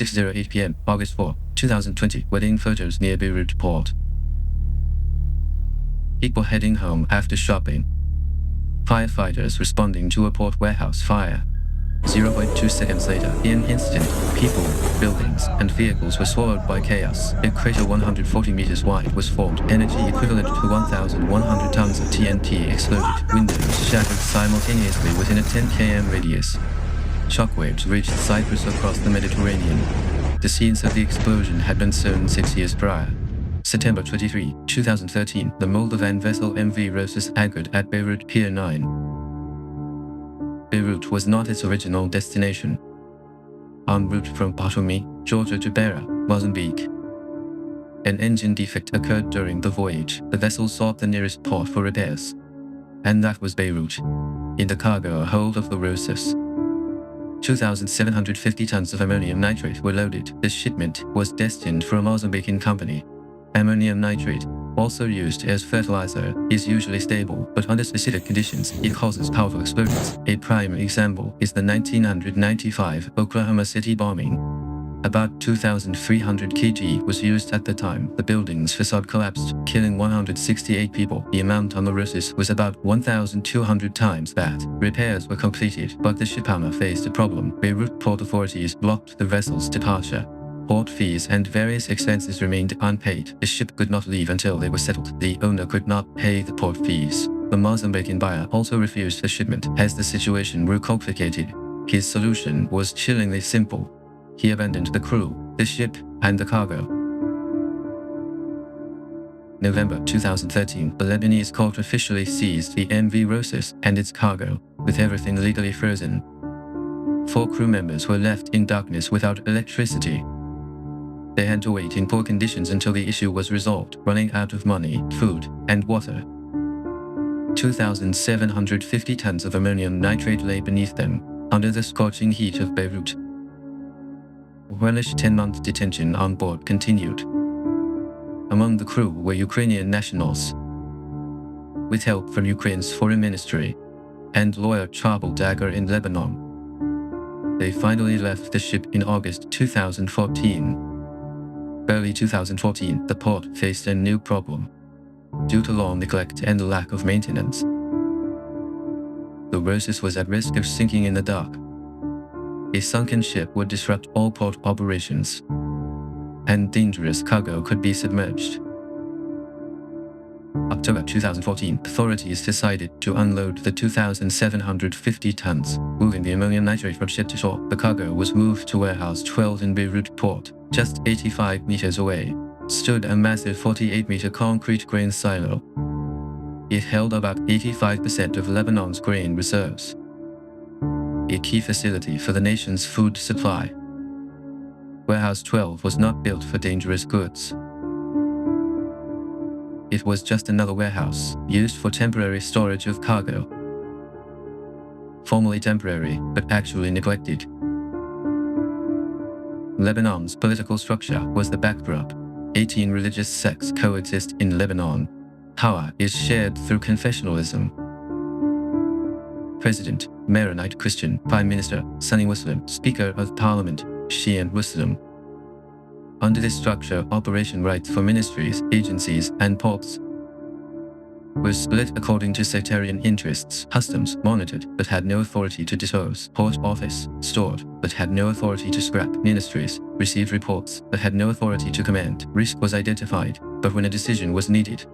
6:08 p.m., August 4, 2020. Wedding photos near Beirut Port. People heading home after shopping. Firefighters responding to a port warehouse fire. 0.2 seconds later, in an instant, people, buildings, and vehicles were swallowed by chaos. A crater 140 meters wide was formed. Energy equivalent to 1,100 tons of TNT exploded. Windows shattered simultaneously within a 10 km radius. Shockwaves reached Cyprus across the Mediterranean. The scenes of the explosion had been sown 6 years prior. September 23, 2013, the Moldovan vessel MV Rosus anchored at Beirut Pier 9. Beirut was not its original destination. En route from Batumi, Georgia to Beira, Mozambique. An engine defect occurred during the voyage. The vessel sought the nearest port for repairs. And that was Beirut. In the cargo hold of the Rosus, 2,750 tons of ammonium nitrate were loaded. The shipment was destined for a Mozambican company. Ammonium nitrate, also used as fertilizer, is usually stable, but under specific conditions, it causes powerful explosions. A prime example is the 1995 Oklahoma City bombing. About 2,300 kg was used at the time. The building's facade collapsed, killing 168 people. The amount on the Rosus was about 1,200 times that. Repairs were completed, but the ship owner faced a problem. Beirut port authorities blocked the vessel's departure. Port fees and various expenses remained unpaid. The ship could not leave until they were settled. The owner could not pay the port fees. The Mozambican buyer also refused the shipment. As the situation grew complicated, his solution was chillingly simple. He abandoned the crew, the ship, and the cargo. November 2013, the Lebanese court officially seized the MV Rosus and its cargo, with everything legally frozen. 4 crew members were left in darkness without electricity. They had to wait in poor conditions until the issue was resolved, running out of money, food, and water. 2,750 tons of ammonium nitrate lay beneath them, under the scorching heat of Beirut. Welsh 10-month detention on board continued. Among the crew were Ukrainian nationals, with help from Ukraine's foreign ministry, and lawyer Charbel Dagger in Lebanon. They finally left the ship in August 2014. Early 2014, the port faced a new problem. Due to long neglect and lack of maintenance, the Rosus was at risk of sinking in the dark. A sunken ship would disrupt all port operations, and dangerous cargo could be submerged. October 2014, authorities decided to unload the 2,750 tons, moving the ammonium nitrate from ship to shore. The cargo was moved to warehouse 12 in Beirut Port. Just 85 meters away stood a massive 48-meter concrete grain silo. It held about 85% of Lebanon's grain reserves, a key facility for the nation's food supply. Warehouse 12 was not built for dangerous goods. It was just another warehouse, used for temporary storage of cargo. Formally temporary, but actually neglected. Lebanon's political structure was the backdrop. 18 religious sects coexist in Lebanon. Power is shared through confessionalism. President, Maronite Christian. Prime Minister, Sunni Muslim. Speaker of Parliament, Shiite Muslim. Under this structure, operation rights for ministries, agencies, and ports were split according to sectarian interests. Customs monitored, but had no authority to dispose. Port office stored, but had no authority to scrap. Ministries received reports, but had no authority to command. Risk was identified, but when a decision was needed,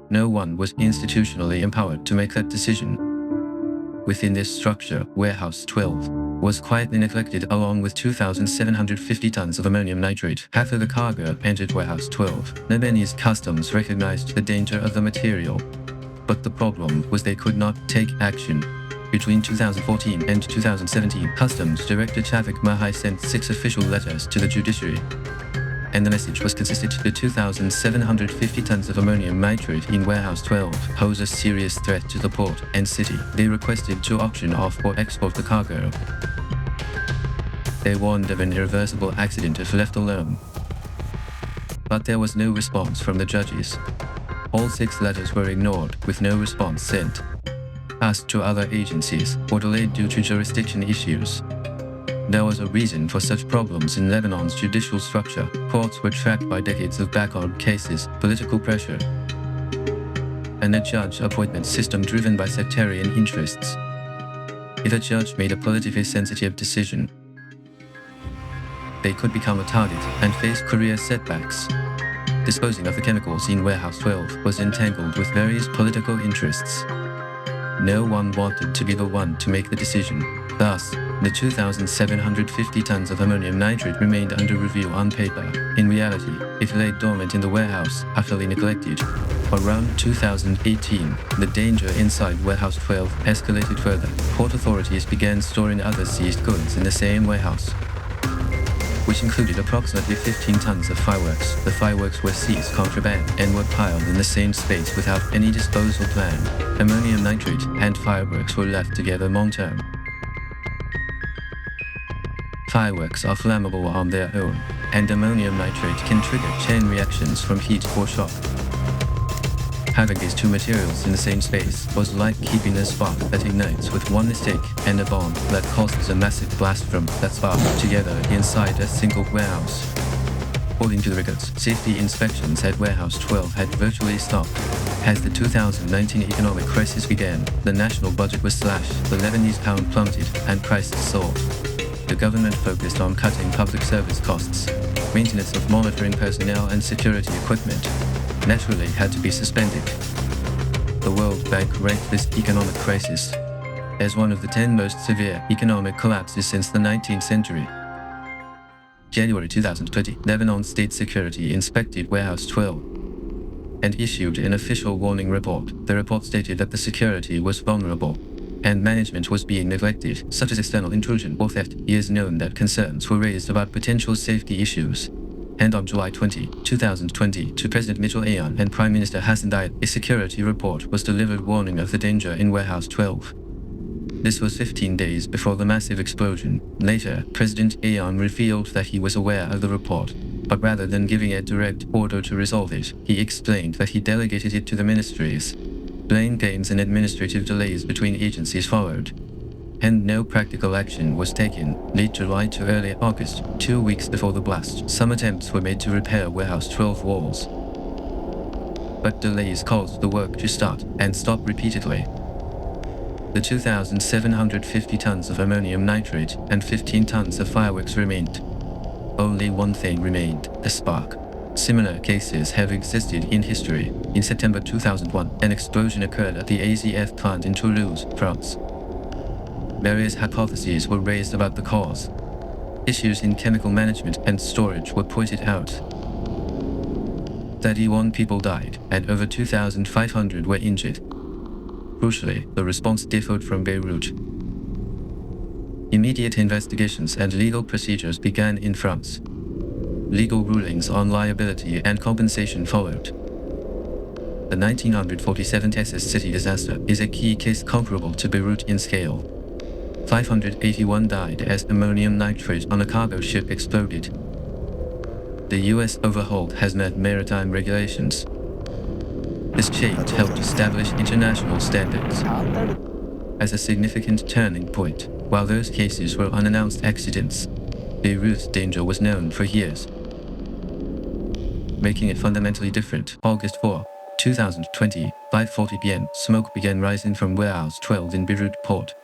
no one was institutionally empowered to make that decision. Within this structure, Warehouse 12 was quietly neglected along with 2,750 tons of ammonium nitrate. Half of the cargo entered Warehouse 12. Lebanese customs recognized the danger of the material, but the problem was they could not take action. Between 2014 and 2017, Customs Director Tavik Mahai sent 6 official letters to the judiciary, and the message was consistent. The 2,750 tons of ammonium nitrate in Warehouse 12 pose a serious threat to the port and city. They requested to auction off or export the cargo. They warned of an irreversible accident if left alone. But there was no response from the judges. All 6 letters were ignored, with no response sent, passed to other agencies, or delayed due to jurisdiction issues. There was a reason for such problems in Lebanon's judicial structure. Courts were trapped by decades of backlog cases, political pressure, and a judge appointment system driven by sectarian interests. If a judge made a politically sensitive decision, they could become a target and face career setbacks. Disposing of the chemicals in Warehouse 12 was entangled with various political interests. No one wanted to be the one to make the decision. Thus, the 2,750 tons of ammonium nitrate remained under review on paper. In reality, it lay dormant in the warehouse, utterly neglected. Around 2018, the danger inside Warehouse 12 escalated further. Port authorities began storing other seized goods in the same warehouse, which included approximately 15 tons of fireworks. The fireworks were seized contraband and were piled in the same space without any disposal plan. Ammonium nitrate and fireworks were left together long-term. Fireworks are flammable on their own, and ammonium nitrate can trigger chain reactions from heat or shock. Having these two materials in the same space was like keeping a spark that ignites with one mistake and a bomb that causes a massive blast from that spark together inside a single warehouse. According to the records, safety inspections at Warehouse 12 had virtually stopped. As the 2019 economic crisis began, the national budget was slashed, the Lebanese pound plummeted, and prices soared. The government focused on cutting public service costs. Maintenance of monitoring personnel and security equipment naturally had to be suspended. The World Bank ranked this economic crisis as one of the 10 most severe economic collapses since the 19th century. January 2020, Lebanon State Security inspected Warehouse 12 and issued an official warning report. The report stated that the security was vulnerable and management was being neglected, such as external intrusion or theft. It is known that concerns were raised about potential safety issues. And on July 20, 2020, to President Mitchell Aoun and Prime Minister Hassan Diab, a security report was delivered warning of the danger in Warehouse 12. This was 15 days before the massive explosion. Later, President Aoun revealed that he was aware of the report, but rather than giving a direct order to resolve it, he explained that he delegated it to the ministries. Blame games and administrative delays between agencies followed, and no practical action was taken. Late July to early August, 2 weeks before the blast, some attempts were made to repair Warehouse 12 walls, but delays caused the work to start and stop repeatedly. The 2,750 tons of ammonium nitrate and 15 tons of fireworks remained. Only one thing remained: the spark. Similar cases have existed in history. In September 2001, an explosion occurred at the AZF plant in Toulouse, France. Various hypotheses were raised about the cause. Issues in chemical management and storage were pointed out. 31 people died, and over 2,500 were injured. Crucially, the response differed from Beirut. Immediate investigations and legal procedures began in France. Legal rulings on liability and compensation followed. The 1947 Texas city disaster is a key case comparable to Beirut in scale. 581 died as ammonium nitrate on a cargo ship exploded. The U.S. overhauled hazmat maritime regulations. This change helped establish international standards. As a significant turning point, while those cases were unannounced accidents, Beirut's danger was known for years, making it fundamentally different. August 4, 2020, 5:40 p.m., smoke began rising from Warehouse 12 in Beirut Port.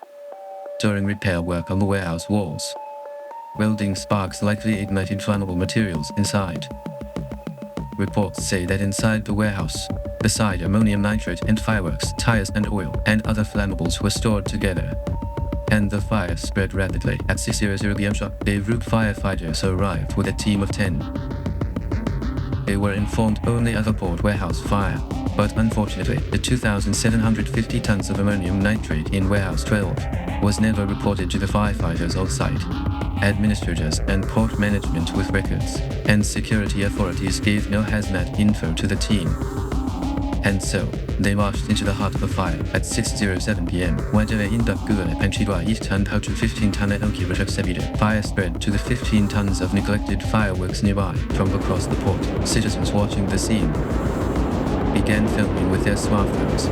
During repair work on the warehouse walls, welding sparks likely ignited flammable materials inside. Reports say that inside the warehouse, beside ammonium nitrate and fireworks, tires and oil and other flammables were stored together, and the fire spread rapidly. At 6:00 p.m. sharp, Beirut firefighters arrived with a team of 10. They were informed only of a port warehouse fire, but unfortunately, the 2,750 tons of ammonium nitrate in Warehouse 12 was never reported to the firefighters on site. Administrators and port management with records and security authorities gave no hazmat info to the team. And so, they marched into the heart of the fire at 6:07 p.m. Fire spread to the 15 tons of neglected fireworks nearby from across the port. Citizens watching the scene began filming with their smartphones.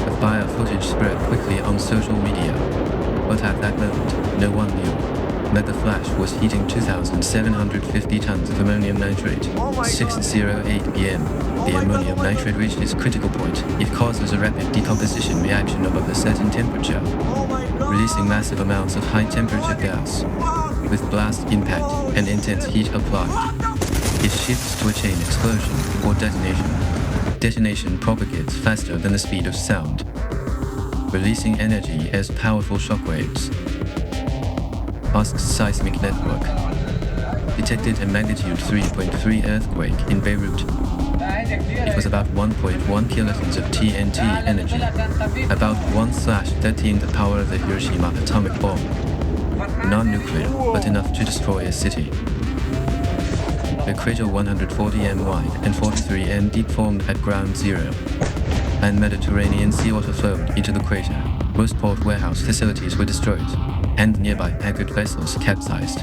The fire footage spread quickly on social media, but at that moment, no one knew that the flash was heating 2,750 tons of ammonium nitrate. 6:08 p.m. The ammonium nitrate reached its critical point. It causes a rapid decomposition reaction above a certain temperature, releasing massive amounts of high-temperature gas. With blast impact and intense heat applied, it shifts to a chain explosion or detonation. Detonation propagates faster than the speed of sound, releasing energy as powerful shockwaves. OHCHR seismic network detected a magnitude 3.3 earthquake in Beirut. It was about 1.1 kilotons of TNT energy, about 1/13 the power of the Hiroshima atomic bomb. Non-nuclear, but enough to destroy a city. The crater 140 m wide and 43 m deep formed at ground zero, and Mediterranean seawater flowed into the crater. Most port warehouse facilities were destroyed, and nearby anchored vessels capsized.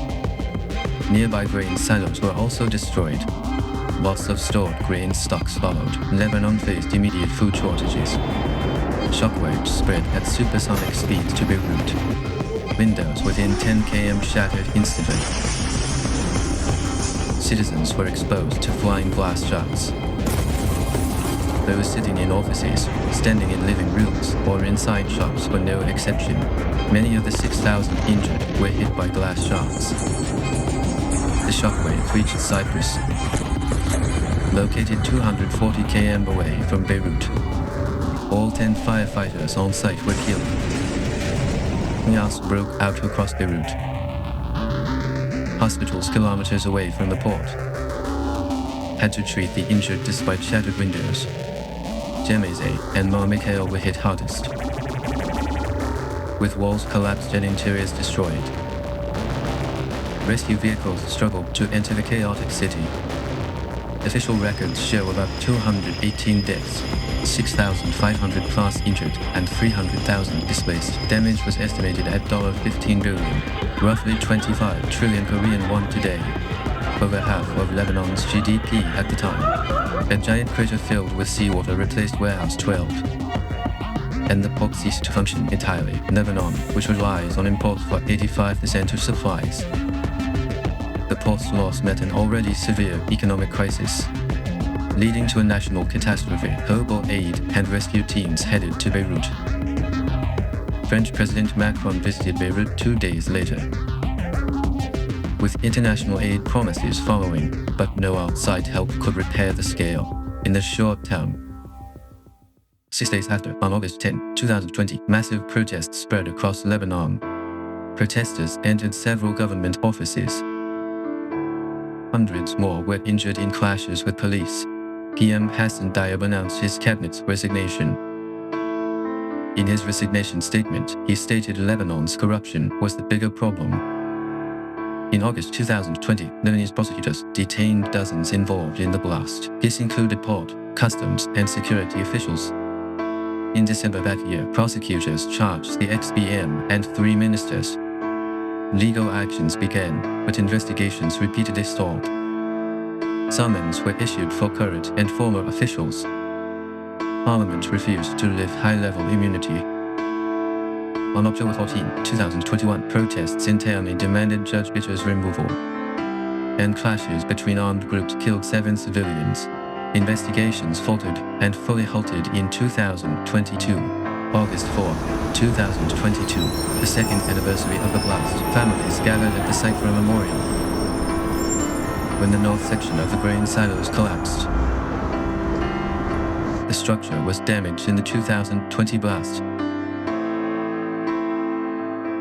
Nearby grain silos were also destroyed. Loss of stored grain stocks followed. Lebanon faced immediate food shortages. Shockwaves spread at supersonic speeds to Beirut. Windows within 10 km shattered instantly. Citizens were exposed to flying glass shards. Those sitting in offices, standing in living rooms, or inside shops were no exception. Many of the 6,000 injured were hit by glass shards. The shockwave reached Cyprus, located 240 km away from Beirut. All 10 firefighters on site were killed. Chaos broke out across Beirut. Hospitals kilometers away from the port had to treat the injured despite shattered windows. Jemese and Mar Mikhail were hit hardest, with walls collapsed and interiors destroyed. Rescue vehicles struggled to enter the chaotic city. Official records show about 218 deaths, 6,500 plus injured, and 300,000 displaced. Damage was estimated at $15 billion, roughly 25 trillion Korean won today, over half of Lebanon's GDP at the time. A giant crater filled with seawater replaced Warehouse 12, and the port ceased to function entirely. Lebanon, which relies on imports for 85% of supplies. The port's loss met an already severe economic crisis, leading to a national catastrophe. Global aid and rescue teams headed to Beirut. French President Macron visited Beirut 2 days later, with international aid promises following, but no outside help could repair the scale in the short term. 6 days after, on August 10, 2020, massive protests spread across Lebanon. Protesters entered several government offices. Hundreds more were injured in clashes with police. PM Hassan Diab announced his cabinet's resignation. In his resignation statement, he stated Lebanon's corruption was the bigger problem. In August 2020, Lebanese prosecutors detained dozens involved in the blast. This included port, customs, and security officials. In December that year, prosecutors charged the ex-PM and 3 ministers. Legal actions began, but investigations repeatedly stalled. Summons were issued for current and former officials. Parliament refused to lift high-level immunity. On October 14, 2021, protests in Tehran demanded Judge Bitter's removal, and clashes between armed groups killed 7 civilians. Investigations faltered and fully halted in 2022. August 4, 2022, the second anniversary of the blast. Families gathered at the site for a memorial. When the north section of the grain silos collapsed, the structure was damaged in the 2020 blast.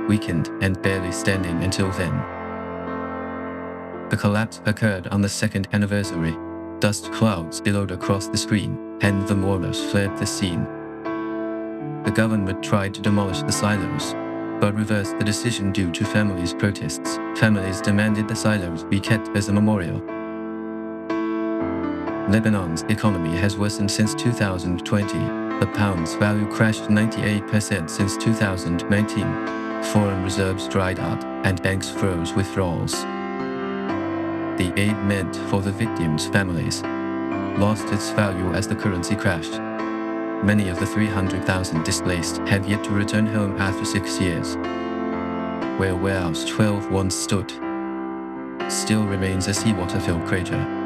Weakened and barely standing until then. The collapse occurred on the second anniversary. Dust clouds billowed across the screen, and the mourners fled the scene. The government tried to demolish the silos, but reversed the decision due to families' protests. Families demanded the silos be kept as a memorial. Lebanon's economy has worsened since 2020. The pound's value crashed 98% since 2019. Foreign reserves dried up, and banks froze withdrawals. The aid meant for the victims' families lost its value as the currency crashed. Many of the 300,000 displaced had yet to return home after 6 years. where warehouse 12 once stood, still remains a seawater-filled crater.